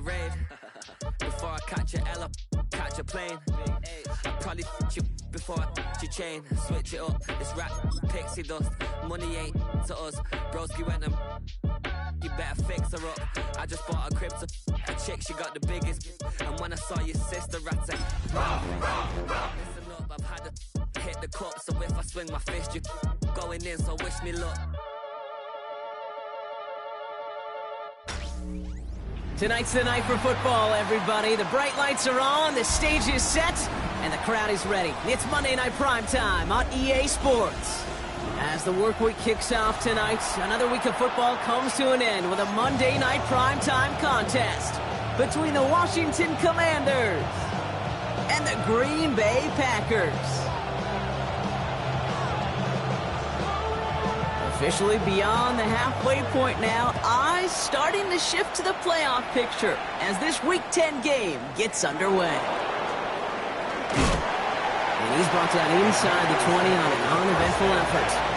masquerade. Before I catch a L, catch a plane. I'll probably you before I your chain. Switch it up, it's rap, pixie dust. Money ain't to us. Broski went them. You better fix her up. I just bought a crib to a chick, she got the biggest. And when I saw your sister, I said, listen up, I've had to hit the cup. So if I swing my fist, you going in, so wish me luck. Tonight's the night for football, everybody. The bright lights are on, the stage is set, and the crowd is ready. It's Monday Night Primetime on EA Sports. As the work week kicks off tonight, another week of football comes to an end with a Monday Night Primetime contest between the Washington Commanders and the Green Bay Packers. Officially beyond the halfway point now, eyes starting to shift to the playoff picture as this Week 10 game gets underway. And he's brought down inside the 20 on an uneventful effort.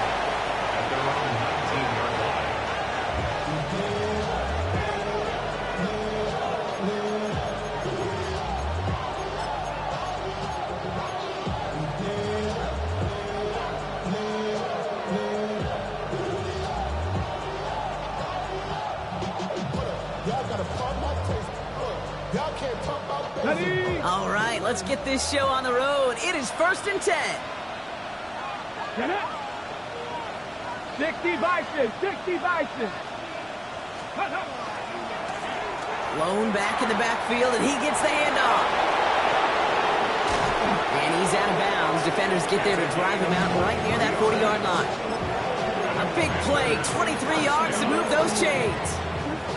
All right, let's get this show on the road. It is 1st and 10. 60 Bison, 60 Bison. Lone back in the backfield, and he gets the handoff. And he's out of bounds. Defenders get there to drive him out right near that 40-yard line. A big play, 23 yards to move those chains.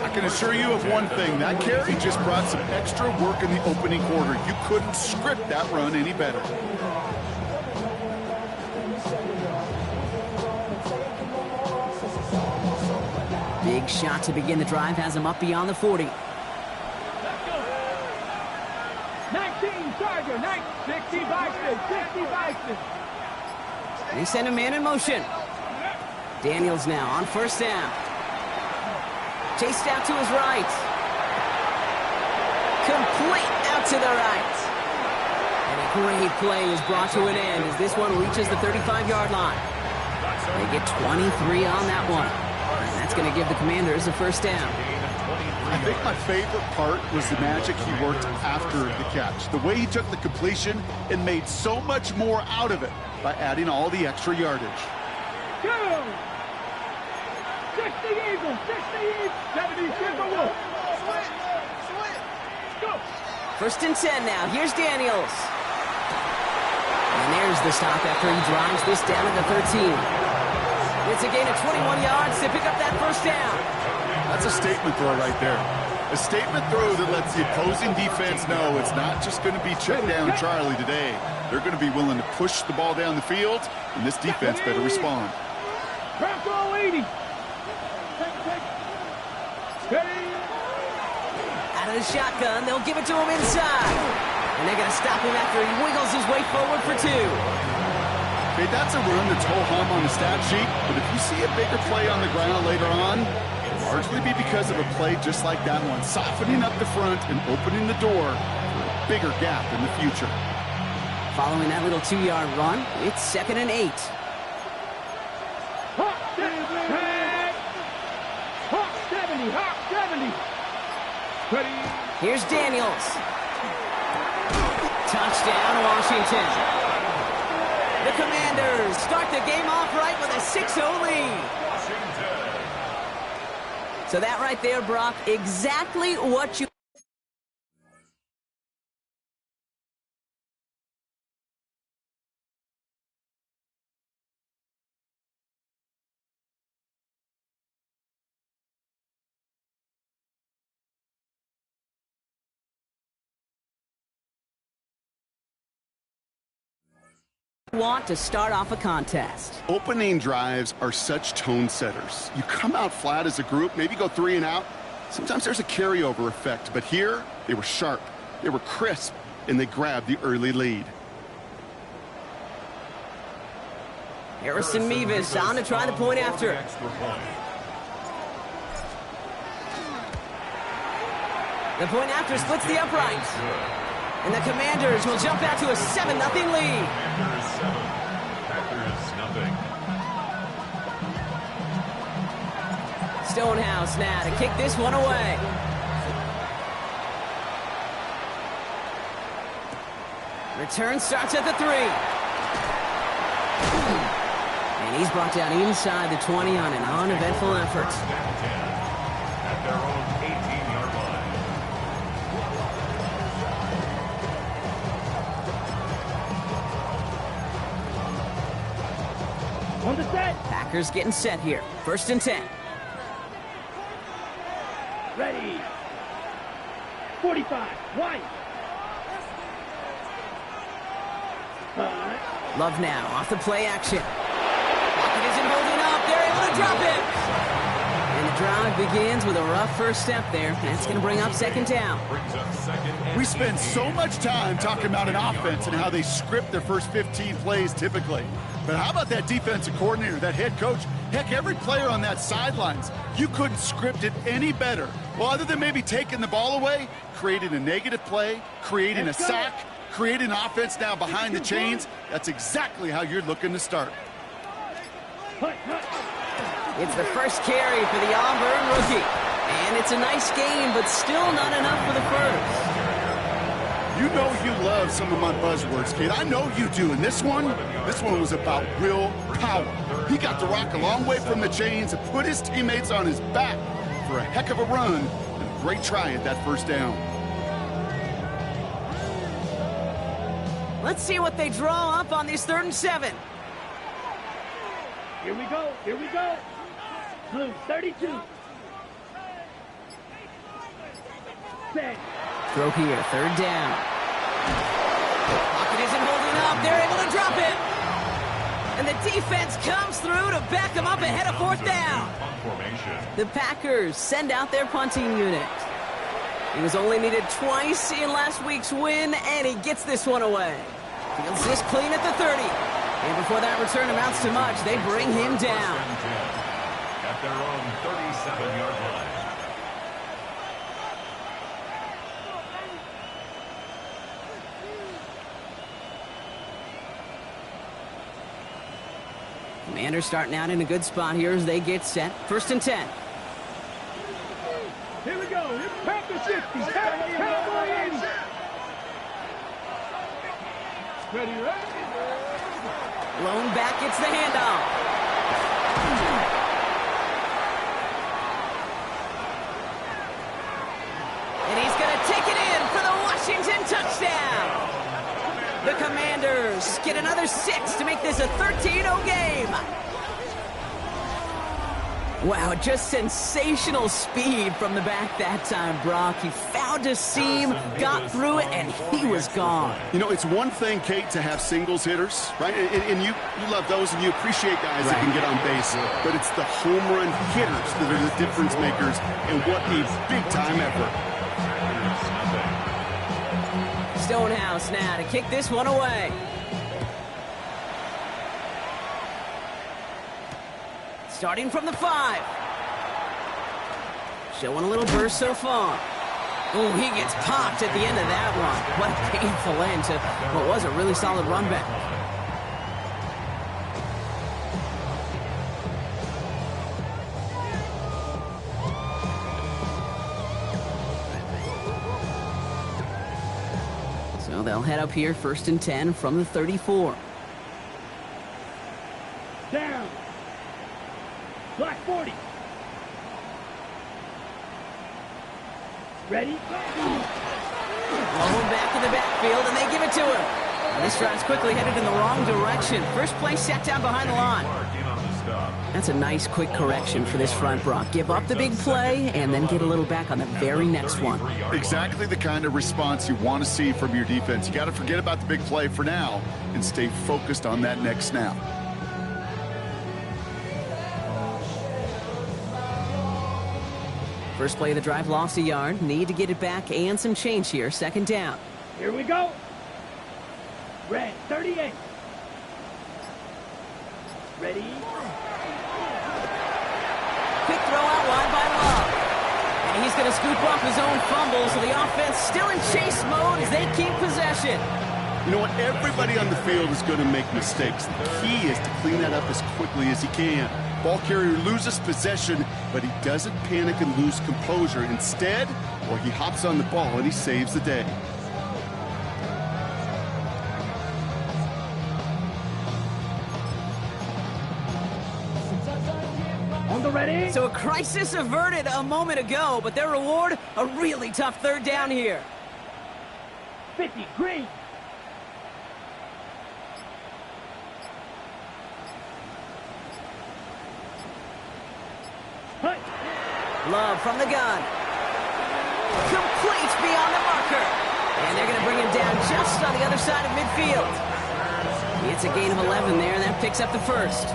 I can assure you of one thing. That carry just brought some extra work in the opening quarter. You couldn't script that run any better. Big shot to begin the drive has him up beyond the 40. 19 Charger, 60 Bison, 60 Bison. They send a man in motion. Daniels now on 1st down. Chased out to his right. Complete out to the right. And a great play is brought to an end as this one reaches the 35-yard line. They get 23 on that one. And that's going to give the Commanders a 1st down. I think my favorite part was the magic he worked after the catch. The way he took the completion and made so much more out of it by adding all the extra yardage. Go! 60 Eagles, 60 Eagles, 70 Timberwolves. Go! 1st and 10 now. Here's Daniels. And there's the stop after he drives this down at the 13. It's a gain of 21 yards to pick up that 1st down. That's a statement throw right there. A statement throw that lets the opposing defense know it's not just going to be check down Charlie today. They're going to be willing to push the ball down the field, and this defense better respond. Bronco 80. Out of the shotgun, they'll give it to him inside. And they're going to stop him after he wiggles his way forward for 2. Okay, that's a run that's ho-hum on the stat sheet, but if you see a bigger play on the ground later on, it'll largely be because of a play just like that one, softening up the front and opening the door for a bigger gap in the future. Following that little 2-yard run, it's 2nd and 8. Hawk 70. Ready. Here's Daniels. Touchdown, Washington. The Commanders start the game off right with a 6-0 lead. So that right there, Brock, exactly what you... want to start off a contest. Opening drives are such tone setters. You come out flat as a group, maybe go 3 and out. Sometimes there's a carryover effect, but here they were sharp, they were crisp, and they grabbed the early lead. Harrison Mevis on to try the point after. 1 The point after splits the uprights. And the Commanders will jump out to a 7-0 lead. Commanders 7, Packers nothing. Stonehouse now to kick this one away. Return starts at the 3. And he's brought down inside the 20 on an uneventful effort. At their own 18-yard line. On the set. Packers getting set here. 1st and 10. Ready. 45. White. Love now off the play action. Pocket isn't holding up. They're able to drop it. And the drive begins with a rough first step there. That's going to bring up 2nd down. Brings up 2nd and We spend so much time talking about an offense and how they script their first 15 plays typically. But how about that defensive coordinator, that head coach? Heck, every player on that sidelines, you couldn't script it any better. Well, other than maybe taking the ball away, creating a negative play, creating a sack, creating an offense now behind the chains. That's exactly how you're looking to start. It's the first carry for the Auburn rookie. And it's a nice game, but still not enough for the first. You know you love some of my buzzwords, kid. I know you do. And this one was about real power. He got the rock a long way from the chains and put his teammates on his back for a heck of a run and a great try at that 1st down. Let's see what they draw up on this 3rd and 7. Here we go. Here we go. Blue 32. Set. Throw here, 3rd down. Pocket isn't holding up. They're able to drop it. And the defense comes through to back them up ahead of 4th down. The Packers send out their punting unit. He was only needed twice in last week's win, and he gets this one away. Fields this clean at the 30. And before that return amounts to much, they bring him down. At their own 37-yard line. Commanders starting out in a good spot here as they get set. 1st and 10. Here we go. It's Packers 50. Cowboy 80. Ready, right? Lone back gets the handoff. And he's going to take it in for the Washington touchdown. The Commanders get another 6 to make this a 13-0 game. Wow, just sensational speed from the back that time, Brock. He found a seam, got through it, and he was gone. You know, it's one thing, Kate, to have singles hitters, right? And you love those, and you appreciate guys that can get on base. But it's the home run hitters that are the difference makers, and what a big-time effort. Stonehouse now to kick this one away. Starting from the 5. Showing a little burst so far. Oh, he gets popped at the end of that one. What a painful end to what was a really solid run back. So they'll head up here, 1st and 10 from the 34. Down. Black 40. Ready? Low back in the backfield, and they give it to him. And this drive's quickly headed in the wrong direction. First play set down behind the line. That's a nice, quick correction for this front, Brock. Give up the big play, and then get a little back on the very next one. Exactly the kind of response you want to see from your defense. You got to forget about the big play for now and stay focused on that next snap. First play of the drive lost a yard. Need to get it back and some change here. 2nd down. Here we go. Red 38. Ready? Quick throw out wide by Love. And he's going to scoop off his own fumble, so the still in chase mode as they keep possession. You know what? Everybody on the field is going to make mistakes. The key is to clean that up as quickly as he can. Ball carrier loses possession, but he doesn't panic and lose composure. Instead, well, he hops on the ball and he saves the day. On the ready. So a crisis averted a moment ago, but their reward, a really tough third down here. 50, green. Hunt. Love from the gun. Complete beyond the marker. And they're going to bring him down just on the other side of midfield. It's a gain of 11 there, and that picks up the first.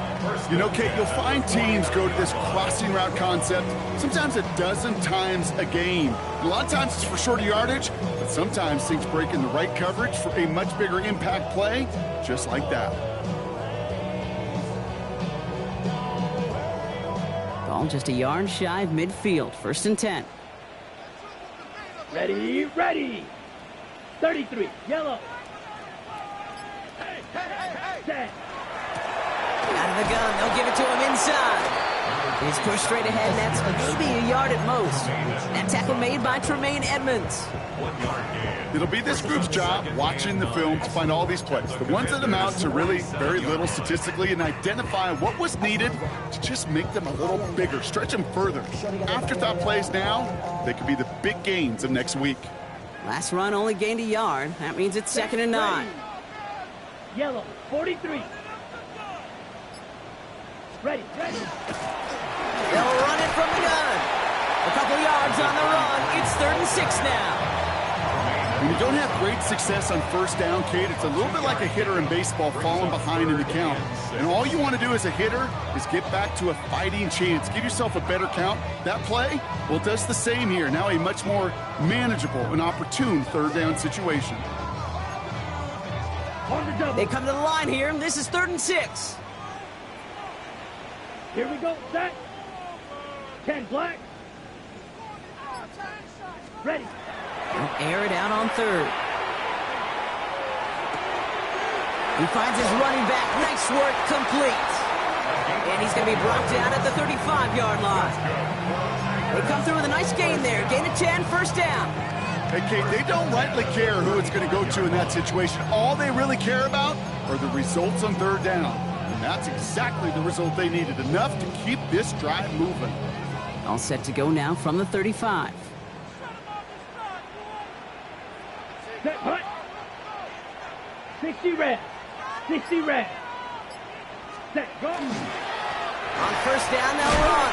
You know, Kate, you'll find teams go to this crossing route concept sometimes a dozen times a game. A lot of times it's for shorter yardage, but sometimes things break in the right coverage for a much bigger impact play, just like that. Ball just a yard shy of midfield, 1st and 10. Ready, ready. 33, yellow. Set. Out of the gun, they'll give it to him inside. He's pushed straight ahead, and that's maybe a yard at most. That tackle made by Tremaine Edmonds. It'll be this group's job watching the film to find all these plays, the ones that amount to really very little statistically, and identify what was needed to just make them a little bigger, stretch them further. Afterthought plays now, they could be the big gains of next week. Last run only gained a yard. That means it's 2nd and 9. Yellow, 43. Ready, ready. They'll run it from the gun. A couple yards on the run. It's 3rd and 6 now. When you don't have great success on first down, Kate, it's a little bit like a hitter in baseball falling behind in the count. And all you want to do as a hitter is get back to a fighting chance. Give yourself a better count. That play, well, does the same here. Now a much more manageable and opportune third down situation. On the double. They come to the line here, and this is 3rd and 6. Here we go, set. 10 black. Ready. They'll air it out on 3rd. He finds his running back. Nice work, complete. And he's going to be brought down at the 35-yard line. They come through with a nice gain there. Gain of 10, 1st down. Hey, Kate, they don't rightly care who it's going to go to in that situation. All they really care about are the results on third down. And that's exactly the result they needed. Enough to keep this drive moving. All set to go now from the 35. Set, hunt. 60 red. 60 red. Set, go. On 1st down, they'll run.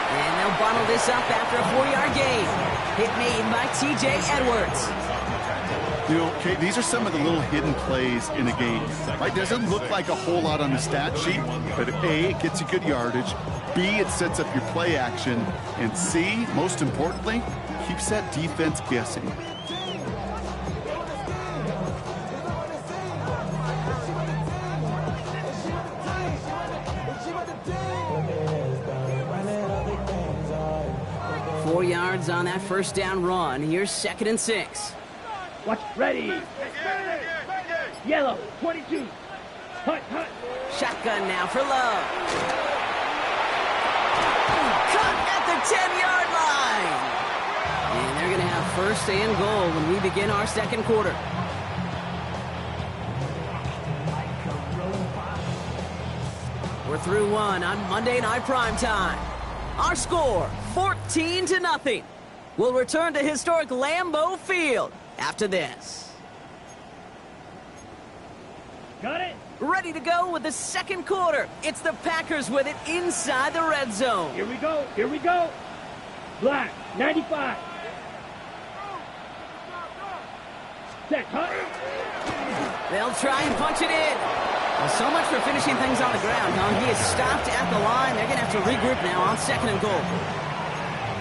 And they'll bundle this up after a 4-yard gain. Hit made by T.J. Edwards. You know, Kate, these are some of the little hidden plays in a game. Right? Doesn't look like a whole lot on the stat sheet, but A, it gets you good yardage. B, it sets up your play action. And C, most importantly, keeps that defense guessing. Four yards on that 1st down run. Here's 2nd and 6. Watch, ready. Yellow, 22. Hunt, hunt. Shotgun now for Love. Cut at the 10-yard line. And they're going to have 1st and goal when we begin our 2nd quarter. We're through one on Monday Night Primetime. Our score, 14-0. We'll return to historic Lambeau Field after this. Got it. Ready to go with the 2nd quarter. It's the Packers with it inside the red zone. Here we go. Here we go. Black, 95. Set, hunt. They'll try and punch it in. Well, so much for finishing things on the ground, huh? He is stopped at the line. They're going to have to regroup now on 2nd and goal.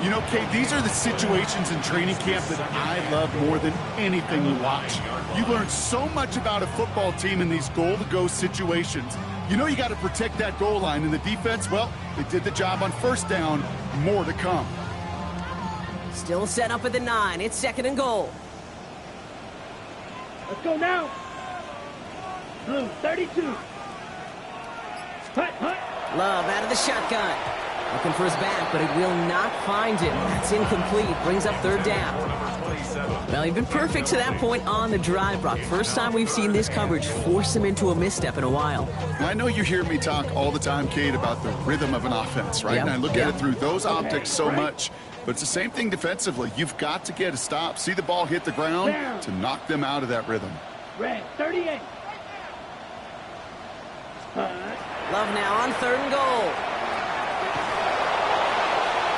You know, Kate, these are the situations in training camp that I love more than anything you watch. You learn so much about a football team in these goal-to-go situations. You know you got to protect that goal line, and the defense, well, they did the job on 1st down. More to come. Still set up at the 9. It's 2nd and goal. Let's go now. Blue, 32. Hut, hut. Love out of the shotgun. Looking for his back, but it will not find him. That's incomplete. Brings up 3rd down. Well, he'd been perfect to that point on the drive, Brock. First time we've seen this coverage force him into a misstep in a while. I know you hear me talk all the time, Kate, about the rhythm of an offense, right? Yep. And I look at it through those optics so much. But it's the same thing defensively. You've got to get a stop, see the ball hit the ground to knock them out of that rhythm. Red, 38. Love now on 3rd and goal.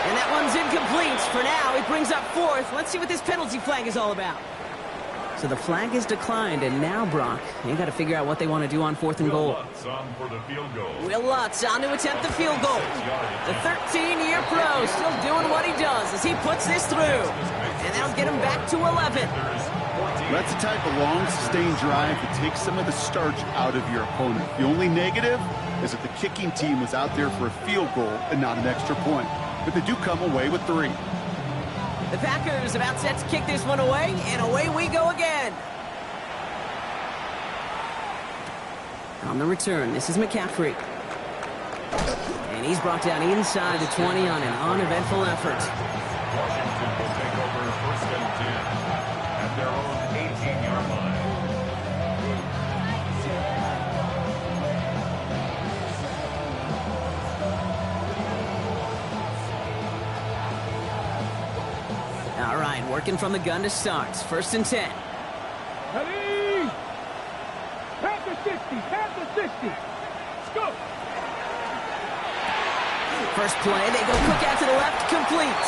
And that one's incomplete. For now, he brings up 4th. Let's see what this penalty flag is all about. So the flag is declined, and now, Brock, they got to figure out what they want to do on 4th and goal. Will Lutz on to attempt the field goal. The 13-year pro still doing what he does as he puts this through. And that'll get him back to 11. That's the type of long, sustained drive that takes some of the starch out of your opponent. The only negative is that the kicking team was out there for a field goal and not an extra point. But they do come away with 3. The Packers about set to kick this one away, and away we go again. On the return, this is McCaffrey. And he's brought down inside the 20 on an uneventful effort. Washington will take over 1st and 10 at their own 18-yard line. All right, working from the gun to start. 1st and 10. Ready? Pass the 60. Pass the 60. Let's go. First play, they go quick out to the left, complete.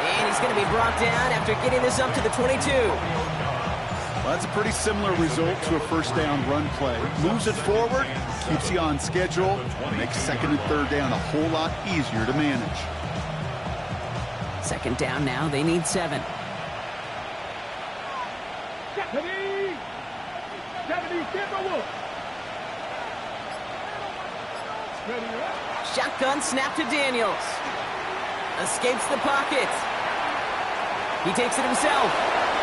And he's going to be brought down after getting this up to the 22. Well, that's a pretty similar result to a 1st down run play. Moves it forward, keeps you on schedule, makes 2nd and 3rd down a whole lot easier to manage. 2nd down now, they need 7. 70. 70, Timberwolves. Ready up. Shotgun snap to Daniels. Escapes the pocket. He takes it himself.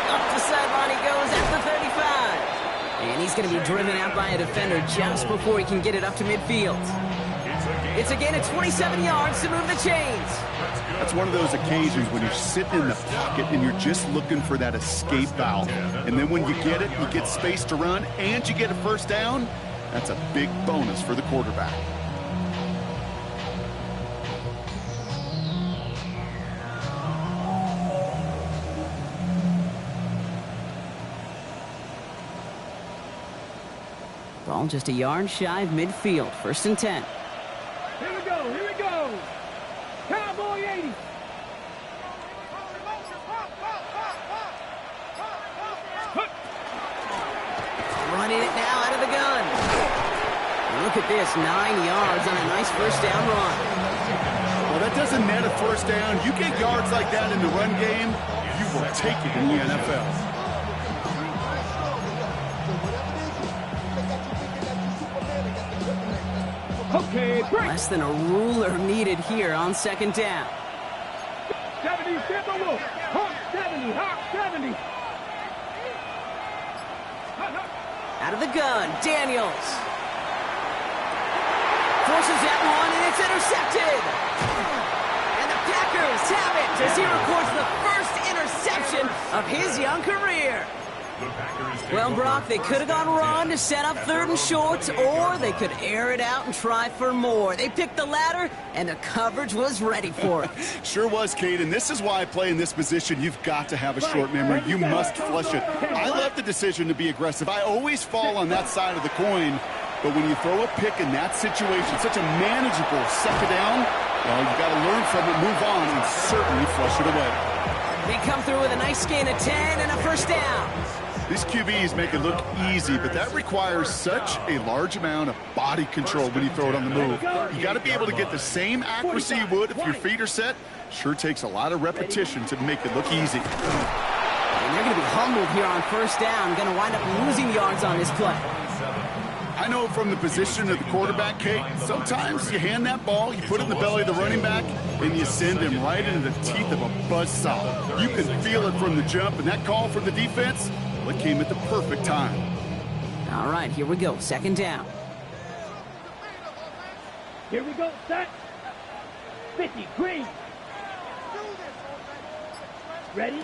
Up the sideline he goes at the 35. And he's going to be driven out by a defender just before he can get it up to midfield. It's again at 27 yards to move the chains. That's one of those occasions when you're sitting in the pocket and you're just looking for that escape valve. And then when you get it, you get space to run, and you get a 1st down. That's a big bonus for the quarterback. Ball just a yard shy of midfield. 1st and 10. Here we go. Here we go. Cowboy 80. Running it now out of the gun. And look at this, 9 yards on a nice 1st down run. Well, that doesn't net a 1st down. You get yards like that in the run game, you will take it in the NFL. Okay, break. Less than a ruler needed here on 2nd down. 70, Timberwolves. Hawk 70, Hawk 70. Out of the gun, Daniels. Forces that one, and it's intercepted. And the Packers have it as he records the first interception of his young career. Well, Brock, they could have gone run to set up 3rd and short, or they could air it out and try for more. They picked the latter, and the coverage was ready for it. Sure was, Kate, and this is why I play in this position. You've got to have a short memory. You must flush it. I love the decision to be aggressive. I always fall on that side of the coin, but when you throw a pick in that situation, such a manageable 2nd down, well, you got to learn from it, move on, and certainly flush it away. They come through with a nice gain of 10 and a 1st down. These QBs make it look easy, but that requires such a large amount of body control when you throw it on the move. You got to be able to get the same accuracy you would if your feet are set. Sure takes a lot of repetition to make it look easy. And they're going to be humbled here on 1st down. Going to wind up losing yards on this play. I know from the position of the quarterback, Kate, sometimes you hand that ball, you put it in the belly of the running back, and you send him right into the teeth of a buzzsaw. You can feel it from the jump, and that call from the defense, well, it came at the perfect time. All right, here we go. Second down. Here we go, set. 50, green. Ready?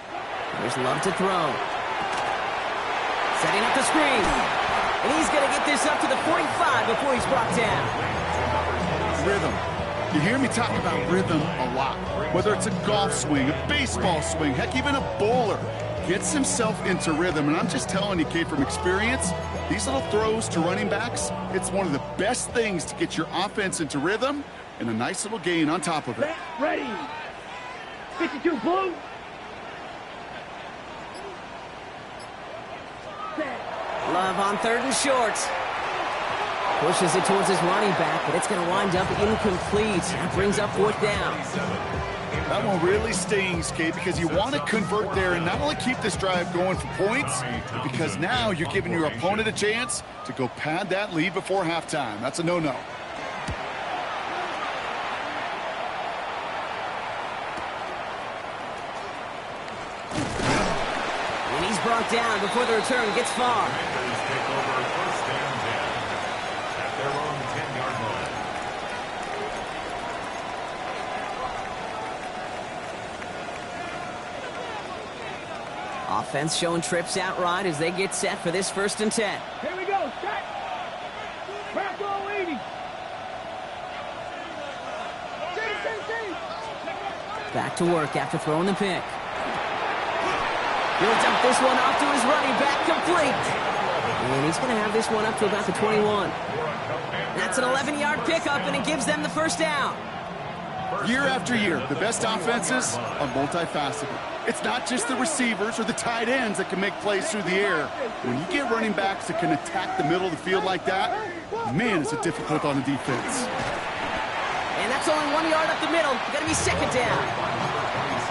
There's Love to throw. Setting up the screen. And he's going to get this up to the 45 before he's brought down. Rhythm. You hear me talk about rhythm a lot. Whether it's a golf swing, a baseball swing, heck, even a bowler gets himself into rhythm. And I'm just telling you, Kate, from experience, these little throws to running backs, it's one of the best things to get your offense into rhythm and a nice little gain on top of it. Ready. 52, blue. Love on third and short. Pushes it towards his running back, but it's going to wind up incomplete. That brings up fourth down. That one really stings, Kate, because you want to convert there and not only keep this drive going for points, but because now you're giving your opponent a chance to go pad that lead before halftime. That's a no-no. And he's brought down before the return gets far. Packers take over first and 10 at their own 10-yard line. Offense showing trips out right as they get set for this first and 10. Here we go, set. Back all 80. Back to work after throwing the pick. He'll dump this one off to his running back, complete. And he's going to have this one up to about the 21. That's an 11-yard pickup, and it gives them the first down. Year after year, the best offenses are multifaceted. It's not just the receivers or the tight ends that can make plays through the air. When you get running backs that can attack the middle of the field like that, man, is it difficult on the defense. And that's only 1 yard up the middle. Going to be second down.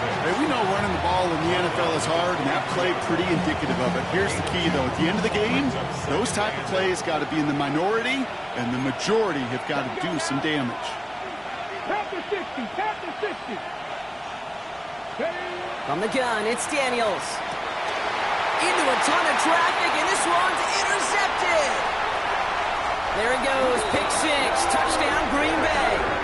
Hey, we know running the ball in the NFL is hard, and that play pretty indicative of it. Here's the key, though. At the end of the game, those type of plays got to be in the minority, and the majority have got to do some damage. Pack the 60, pack the 60. From the gun, it's Daniels. Into a ton of traffic, and this one's intercepted. There it goes, pick six, touchdown Green Bay.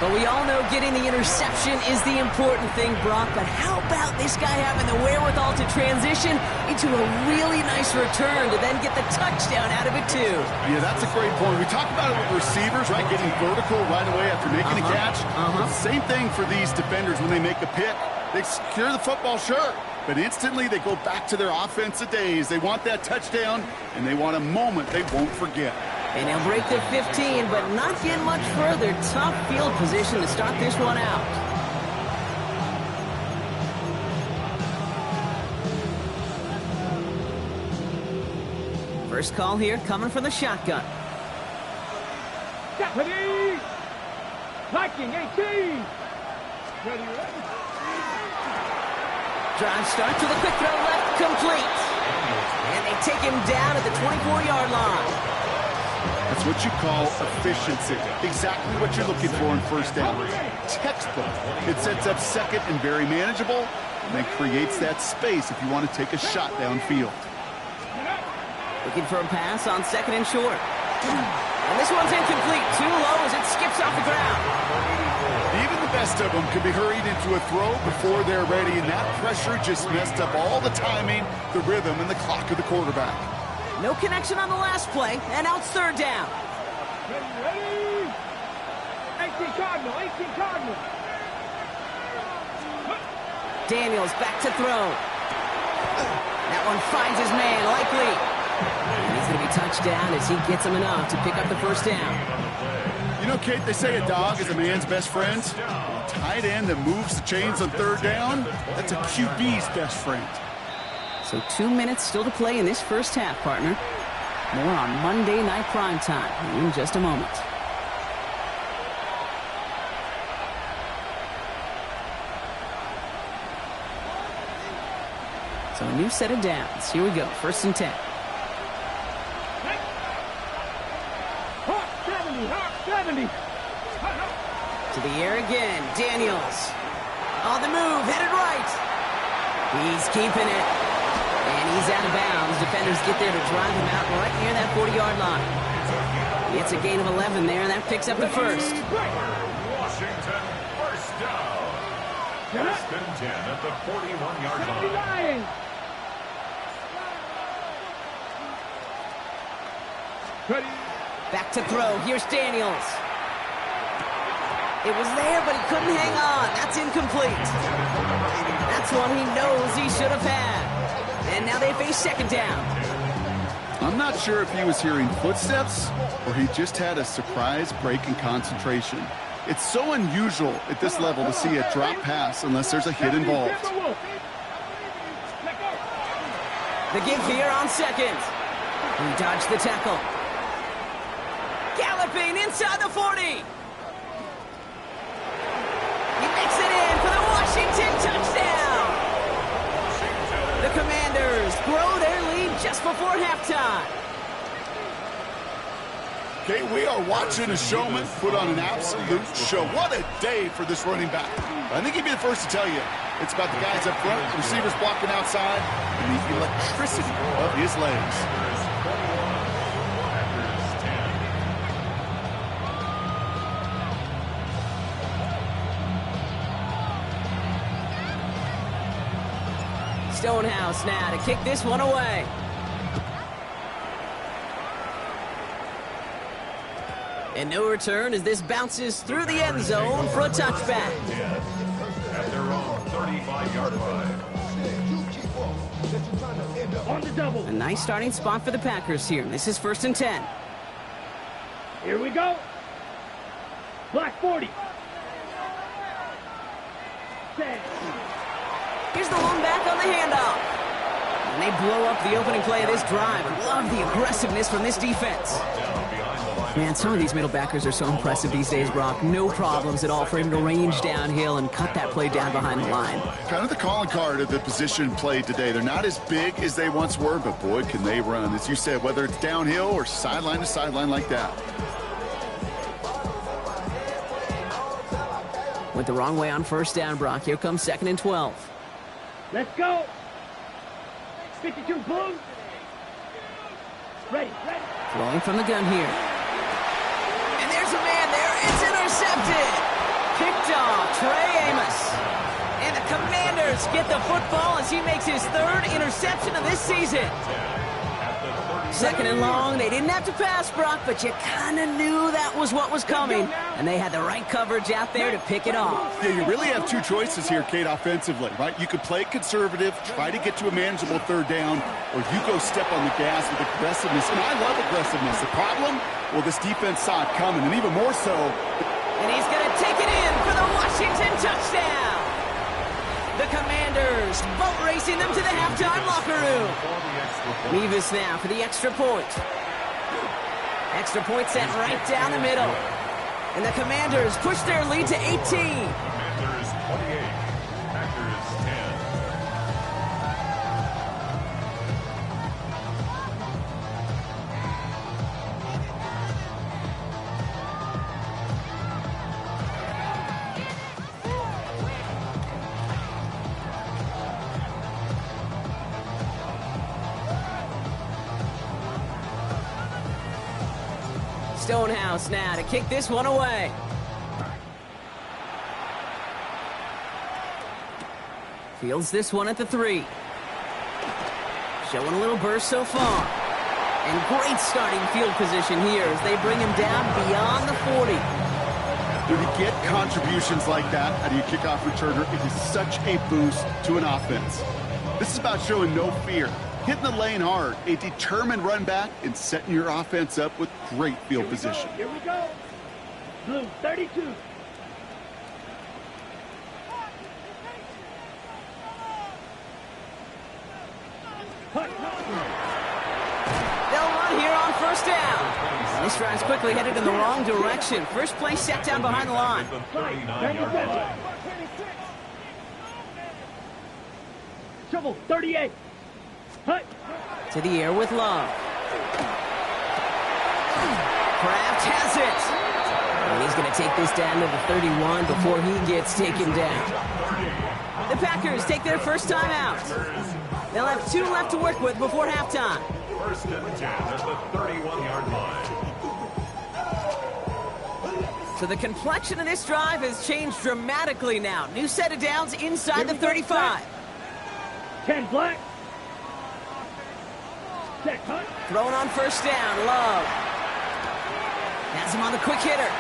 But we all know getting the interception is the important thing, Brock. But how about this guy having the wherewithal to transition into a really nice return to then get the touchdown out of it, too? Yeah, that's a great point. We talk about it with receivers, right, getting vertical right away after making a catch. Same thing for these defenders when they make a pick. They secure the football, sure, but instantly they go back to their offensive days. They want that touchdown, and they want a moment they won't forget. And he'll break the 15, but not get much further. Tough field position to start this one out. First call here coming from the shotgun. Ready. Viking 18. Ready. Drive starts with a quick throw left, complete. And they take him down at the 24-yard line. That's what you call efficiency. Exactly what you're looking for in first down. Textbook. It sets up second and very manageable, and then creates that space if you want to take a shot downfield. Looking for a pass on second and short. And this one's incomplete. Too low as it skips off the ground. Even the best of them can be hurried into a throw before they're ready, and that pressure just messed up all the timing, the rhythm, and the clock of the quarterback. No connection on the last play, and now it's third down. Ready. 18 Cardinal, 18 Cardinal. Daniels back to throw. That one finds his man, likely. And he's going to be touched down as he gets him enough to pick up the first down. You know, Kate, they say a dog is a man's best friend. A tight end that moves the chains on third down, that's a QB's best friend. So 2 minutes still to play in this first half, partner. More on Monday Night Primetime in just a moment. So a new set of downs. Here we go, first and 10. 40. To the air again. Daniels. On the move. Headed right. He's keeping it. And he's out of bounds. Defenders get there to drive him out right near that 40-yard line. It's a gain of 11 there, and that picks up the first. Washington, first down. First and 10 at the 41-yard line. Back to throw. Here's Daniels. It was there, but he couldn't hang on. That's incomplete. That's one he knows he should have had. And now they face second down. I'm not sure if he was hearing footsteps or he just had a surprise break in concentration. It's so unusual at this level to see a drop pass unless there's a hit involved. The give here on second. He dodged the tackle. Galloping inside the 40. He makes it in for the Washington touchdown. The Commanders grow their lead just before halftime. Okay, we are watching a showman put on an absolute show. What a day for this running back. I think he'd be the first to tell you. It's about the guys up front, the receivers blocking outside, and the electricity of his legs. Stonehouse now to kick this one away. And no return as this bounces through the end zone for a touchback. At their own 35-yard line. On the double. A nice starting spot for the Packers here. This is first and 10. Here we go. Black 40. Set. Here's the long back on the handoff. And they blow up the opening play of this drive. Love the aggressiveness from this defense. Man, some of these middle backers are so impressive these days, Brock. No problems at all for him to range downhill and cut that play down behind the line. Kind of the calling card of the position played today. They're not as big as they once were, but boy, can they run. As you said, whether it's downhill or sideline to sideline like that. Went the wrong way on first down, Brock. Here comes second and 12. Let's go. 52 Blue. Ready. Throwing from the gun here. And there's a man there. It's intercepted. Picked off Trey Amos. And the Commanders get the football as he makes his third interception of this season. Second and long. They didn't have to pass, Brock, but you kind of knew that was what was coming. And they had the right coverage out there to pick it off. Yeah, you really have two choices here, Kate, offensively, right? You could play conservative, try to get to a manageable third down, or you go step on the gas with aggressiveness. And I love aggressiveness. The problem? Well, this defense saw it coming, and even more so. And he's going to take it in for the Washington touchdown. The Commanders boat racing them to the halftime locker room. Mevis now for the extra point. Extra point set right down the middle. And the Commanders push their lead to 18. Commanders 28, Packers 10. Stonehouse now to kick this one away. Fields this one at the 3. Showing a little burst so far. And great starting field position here as they bring him down beyond the 40. When you get contributions like that out of your kickoff returner, it is such a boost to an offense. This is about showing no fear, hitting the lane hard, a determined run back, and setting your offense up with great field position. Here we go. Blue 32. They'll run here on first down. This drive's quickly headed in the wrong direction. First play set down behind the line. The 39-yard line. Shovel 38. Hut. To the air with Love. Kraft has it. And he's going to take this down to the 31 before he gets taken down. The Packers take their first time out. They'll have 2 left to work with before halftime. First and 10 at the 31-yard line. So the complexion of this drive has changed dramatically now. New set of downs inside the 35. 10 black. Set hunt. Thrown on first down, Love. Has him on the quick hitter.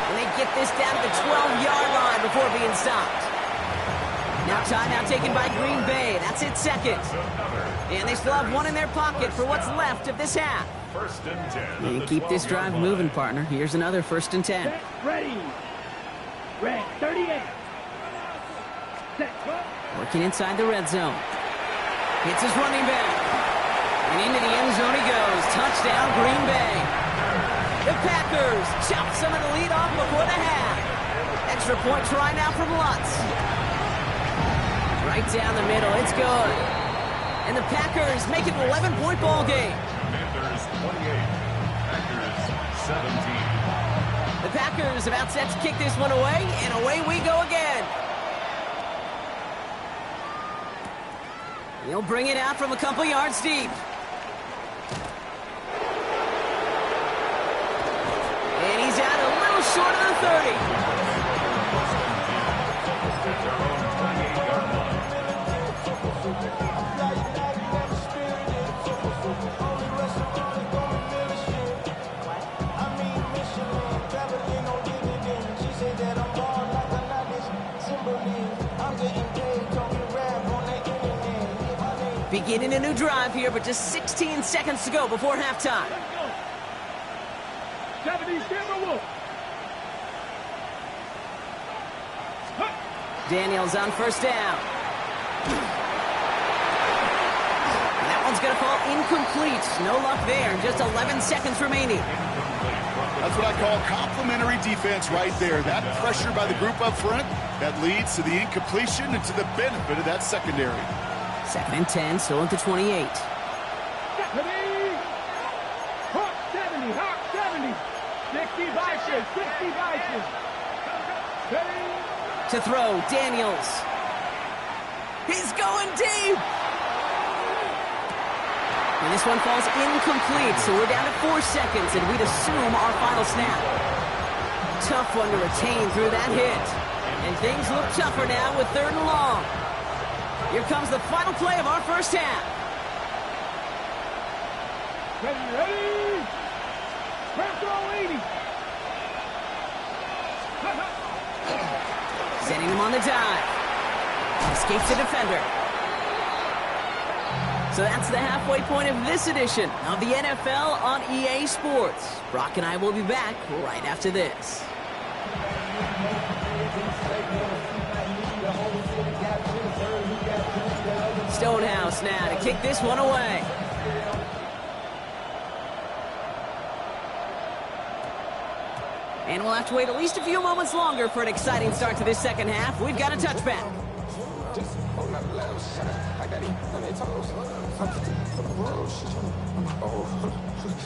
And they get this down to the 12-yard line before being stopped. Now timeout taken by Green Bay. That's its second. And they still have 1 in their pocket for what's left of this half. First and 10. And keep this drive moving, partner. Here's another first and 10. Set ready. Red 38. Set hunt. Working inside the red zone. Hits his running back. And into the end zone he goes. Touchdown, Green Bay. The Packers chop some of the lead off before the half. Extra point try now from Lutz. Right down the middle. It's good. And the Packers make it an 11-point ball game. Commanders 28. Packers 17. The Packers about set to kick this one away, and away we go again. He'll bring it out from a couple yards deep. And he's out a little short of the 30. Beginning a new drive here, but just 16 seconds to go before halftime. 70 Timberwolves. Daniels on first down. That one's going to fall incomplete. No luck there. Just 11 seconds remaining. That's what I call complimentary defense right there. That pressure by the group up front, that leads to the incompletion and to the benefit of that secondary. 2nd and 10, still at the 28. 70. Hawk 70. Hawk 70. 60 Vikings. 60 Vikings. To throw, Daniels. He's going deep. And this one falls incomplete, so we're down to 4 seconds, and we'd assume our final snap. Tough one to retain through that hit. And things look tougher now with 3rd and long. Here comes the final play of our first half. Ready. Press all 80. Sending him on the dive. Escapes the defender. So that's the halfway point of this edition of the NFL on EA Sports. Brock and I will be back right after this. Stonehouse now to kick this one away. And we'll have to wait at least a few moments longer for an exciting start to this second half. We've got a touchback.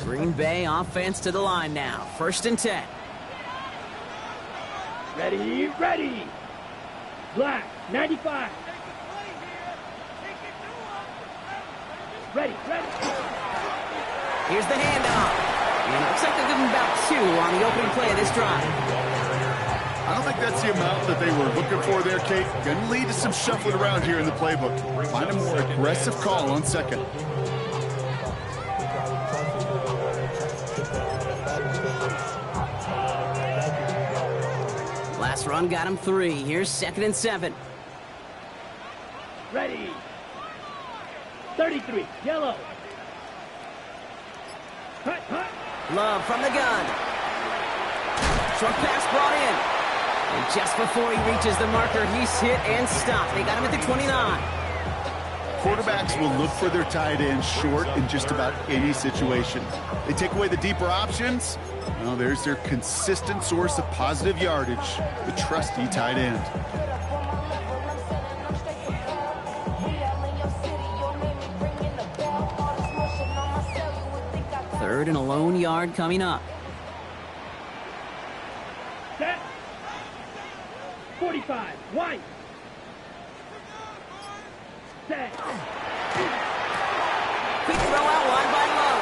Green Bay offense to the line now. 1st and 10. Ready. Ready. Black 95. Ready. Here's the handoff. And it looks like they're giving about 2 on the opening play of this drive. I don't think that's the amount that they were looking for there, Kate. Going to lead to some shuffling around here in the playbook. Find a more aggressive call on 2nd. Last run got him 3. Here's 2nd and 7. Ready. 33. Yellow. Cut. Love from the gun. Short pass brought in. And just before he reaches the marker, he's hit and stopped. They got him at the 29. Quarterbacks will look for their tight end short in just about any situation. They take away the deeper options. Well, there's their consistent source of positive yardage, the trusty tight end. 3rd and a lone yard coming up. 25. White. Set. Quick throw out wide by Lowe.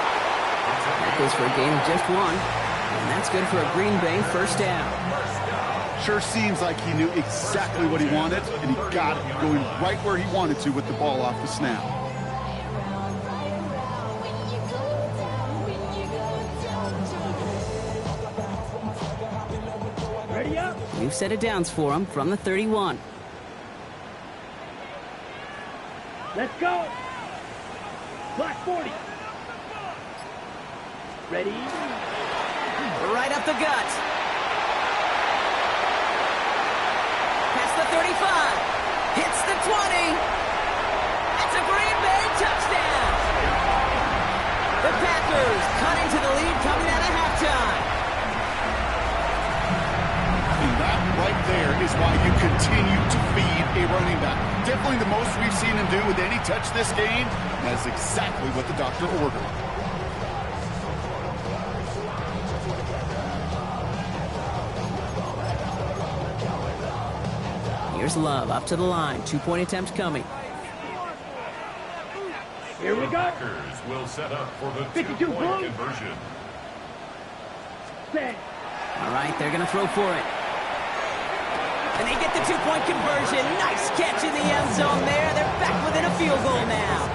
That goes for a gain of just 1. And that's good for a Green Bay first down. Sure seems like he knew exactly what he wanted, and he got it, going right where he wanted to with the ball off the snap. Ready up. We've set it downs for him from the 31. Let's go. Black 40. Ready. Right up the gut. Past the 35. Hits the 20. That's a Green Bay touchdown. The Packers cut into the lead coming out of halftime. And that right there is why you continue to feed a running back. Definitely the most we've seen him do with any touch this game. That's exactly what the doctor ordered. Here's Love up to the line. 2-point attempt coming. Here we The go. Packers will set up for the 52 two-point points. conversion. Set. All right, they're going to throw for it. And they get the 2-point conversion. Nice catch in the end zone there. They're back within a field goal now.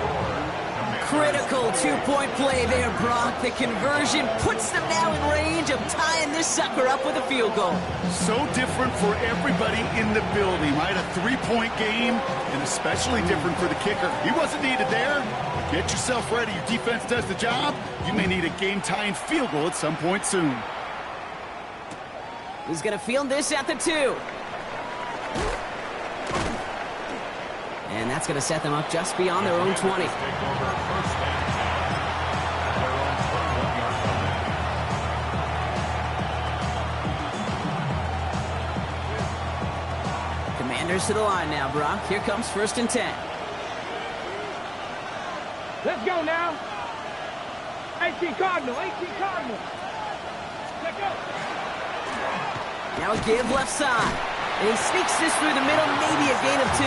Critical 2-point play there, Brock. The conversion puts them now in range of tying this sucker up with a field goal. So different for everybody in the building, right? A 3-point game, and especially different for the kicker. He wasn't needed there. Get yourself ready. Your defense does the job. You may need a game-tying field goal at some point soon. He's going to field this at the 2. And that's going to set them up just beyond their own 20. Take over first and 10 at their own 21-yard line. Commanders to the line now, Brock. Here comes 1st and 10. Let's go now. 18 Cardinal. 18 Cardinal. Let's go. Now a give left side. And he sneaks this through the middle, maybe a gain of 2.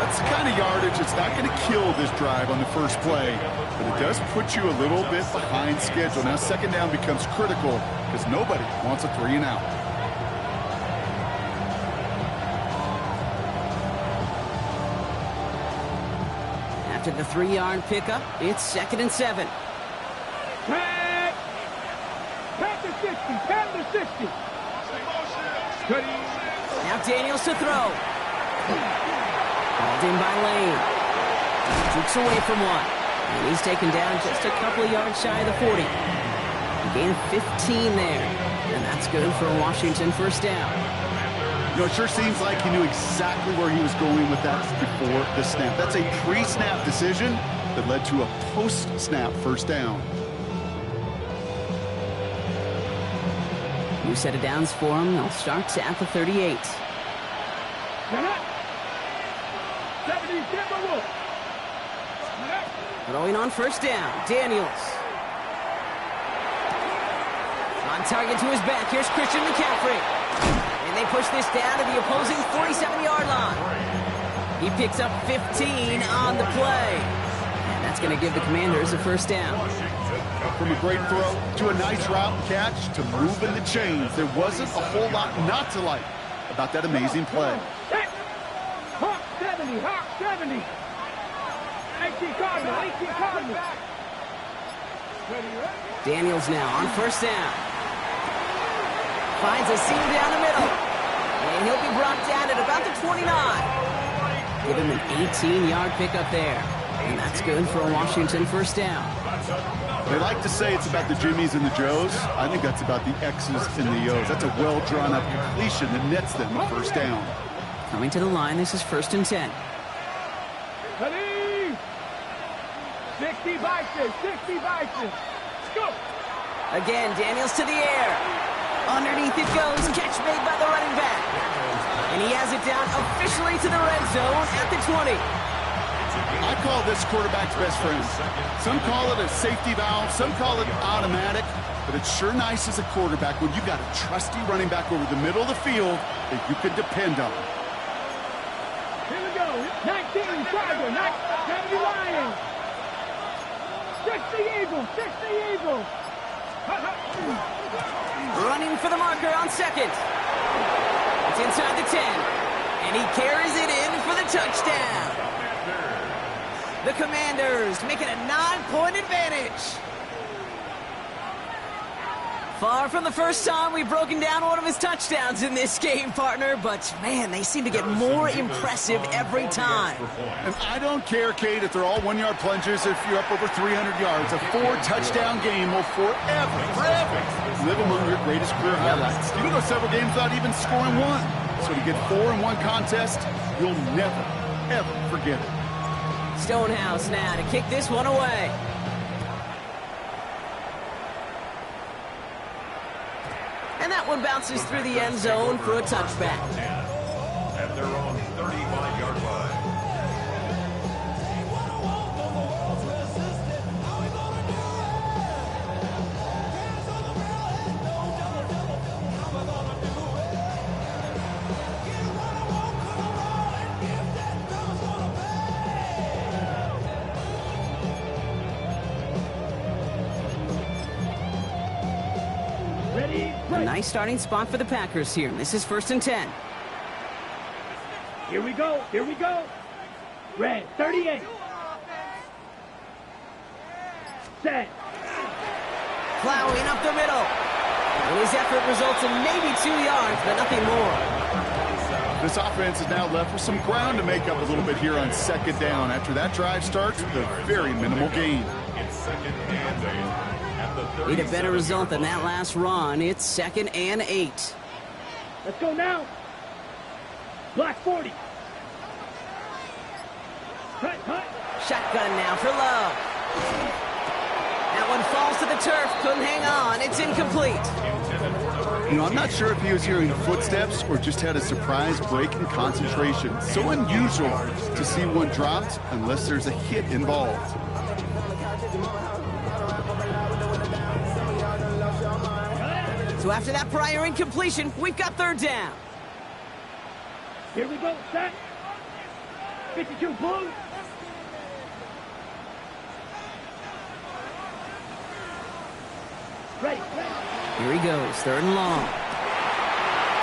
That's the kind of yardage that's not going to kill this drive on the first play, but it does put you a little bit behind schedule. Now second down becomes critical because nobody wants a 3-and-out. After the 3-yard pickup, it's 2nd and 7. Tag. Panther 60. Panther 60. Ready. Now Daniels to throw. Called in by Lane. Jukes away from one. And he's taken down just a couple of yards shy of the 40. A gain of 15 there. And that's good for a Washington first down. You know, it sure seems like he knew exactly where he was going with that before the snap. That's a pre-snap decision that led to a post-snap first down. New set of downs for him. They'll start at the 38. Throwing on first down, Daniels. On target to his back, here's Christian McCaffrey. And they push this down to the opposing 47-yard line. He picks up 15 on the play. And that's going to give the Commanders a first down. From a great throw to a nice route and catch to moving the chains. There wasn't a whole lot not to like about that amazing play. Hawk 70, Hawk 70. 18 Cardinal, 18 Cardinal. Daniels now on first down. Finds a seam down the middle. And he'll be brought down at about the 29. Give him an 18-yard pickup there. And that's good for a Washington first down. They like to say it's about the Jimmies and the Joes. I think that's about the X's and the O's. That's a well-drawn-up completion that nets them a first down. Coming to the line, this is 1st and 10. Ready? 60 Bison, 60 Bison. Go. Again, Daniels to the air. Underneath it goes. Catch made by the running back. And he has it down officially to the red zone at the 20. I call this quarterback's best friend. Some call it a safety valve, some call it automatic, but it's sure nice as a quarterback when you got a trusty running back over the middle of the field that you can depend on. Here we go. 19 Tiger, 70 Lions. 60 Eagles, 60 Eagles. Running for the marker on second. It's inside the 10. And he carries it in for the touchdown. The Commanders make it a 9-point advantage. Far from the first time we've broken down one of his touchdowns in this game, partner, but man, they seem to get more impressive every time. And I don't care, Kate, if they're all one-yard plungers, if you're up over 300 yards. A 4-touchdown game will forever live among your greatest career highlights. You can go several games without even scoring one. So to get 4 in one contest, you'll never, ever forget it. Stonehouse now to kick this one away. And that one bounces through the end zone for a touchback. At their own 35-yard line. A nice starting spot for the Packers here. This is 1st and 10. Here we go. Here we go. Red, 38. Set. Plowing up the middle. And his effort results in maybe 2 yards, but nothing more. This offense is now left with some ground to make up a little bit here on 2nd down after that drive starts with a very minimal gain. It's 2nd and 8. Need a better result than that last run. It's 2nd and 8. Let's go now. Black 40. Cut. Shotgun now for Love. That one falls to the turf. Couldn't hang on. It's incomplete. You know, I'm not sure if he was hearing footsteps or just had a surprise break in concentration. So unusual to see one dropped unless there's a hit involved. So after that prior incompletion, we've got 3rd down. Here we go. Set. 52 blue. Ready. Here he goes, 3rd and long.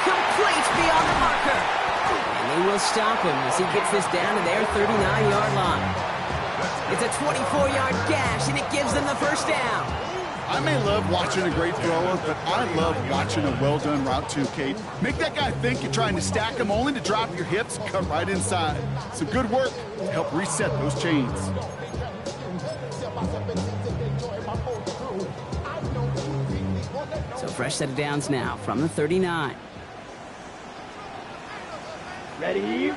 Complete beyond the marker. And they will stop him as he gets this down to their 39-yard line. It's a 24-yard gash, and it gives them the 1st down. I may love watching a great thrower, but I love watching a well-done route too, Kate. Make that guy think you're trying to stack him only to drop your hips and come right inside. Some good work to help reset those chains. So fresh set of downs now from the 39. Ready.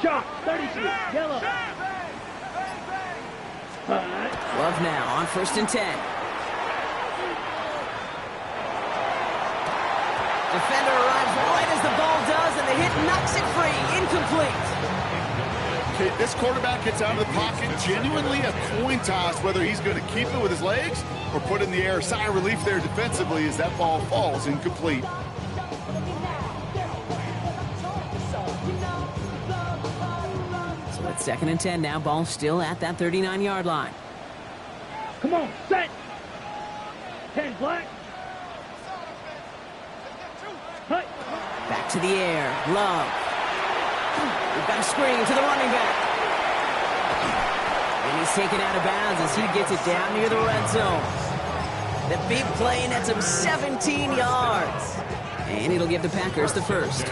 Shot. 32. Yellow. Love now on 1st and 10. Defender arrives right as the ball does, and the hit knocks it free. Incomplete. Okay, this quarterback gets out of the pocket, genuinely a coin toss whether he's going to keep it with his legs or put it in the air. Sigh of relief there defensively as that ball falls incomplete. So it's 2nd and 10 now. Ball still at that 39-yard line. Come on, set. 10 black. Cut. Back to the air. Love. We've got a screen to the running back. And he's taken out of bounds as he gets it down near the red zone. The big play nets him 17 yards. And it'll give the Packers the 1st.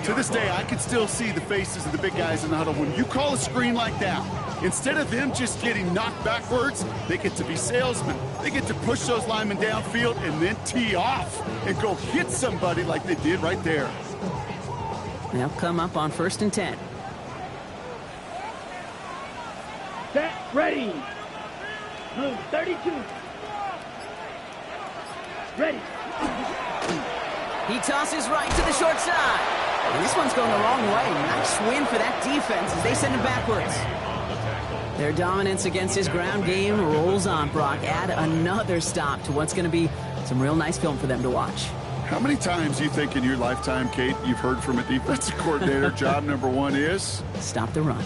To this day, I can still see the faces of the big guys in the huddle. When you call a screen like that, instead of them just getting knocked backwards, they get to be salesmen. They get to push those linemen downfield and then tee off and go hit somebody like they did right there. They'll come up on 1st and 10. Set. Ready. Blue. 32. Ready. He tosses right to the short side. And this one's going the wrong way. Nice win for that defense as they send him backwards. Their dominance against his ground game rolls on, Brock. Add another stop to what's going to be some real nice film for them to watch. How many times do you think in your lifetime, Kate, you've heard from a defensive coordinator, job number one is? Stop the run.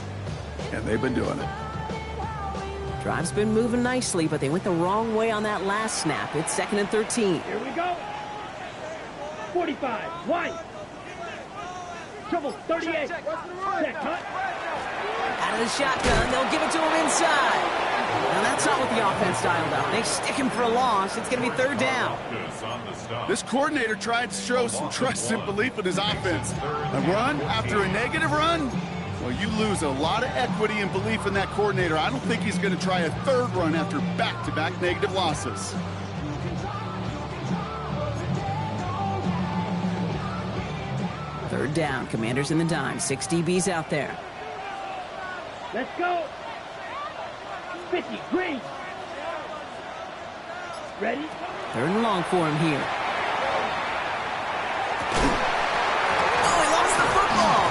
And they've been doing it. Drive's been moving nicely, but they went the wrong way on that last snap. It's 2nd and 13. Here we go. 45, White. Trouble, 38. Set cut. Out of the shotgun, they'll give it to him inside. Now that's not what the offense dialed up. They stick him for a loss. It's going to be 3rd down. This coordinator tried to show some trust and belief in his offense. A run after a negative run? Well, you lose a lot of equity and belief in that coordinator. I don't think he's going to try a 3rd run after back-to-back negative losses. Third down, Commanders in the dime. 6 DBs out there. Let's go. 50, green. Ready? 3rd and long for him here. Oh, he lost the football.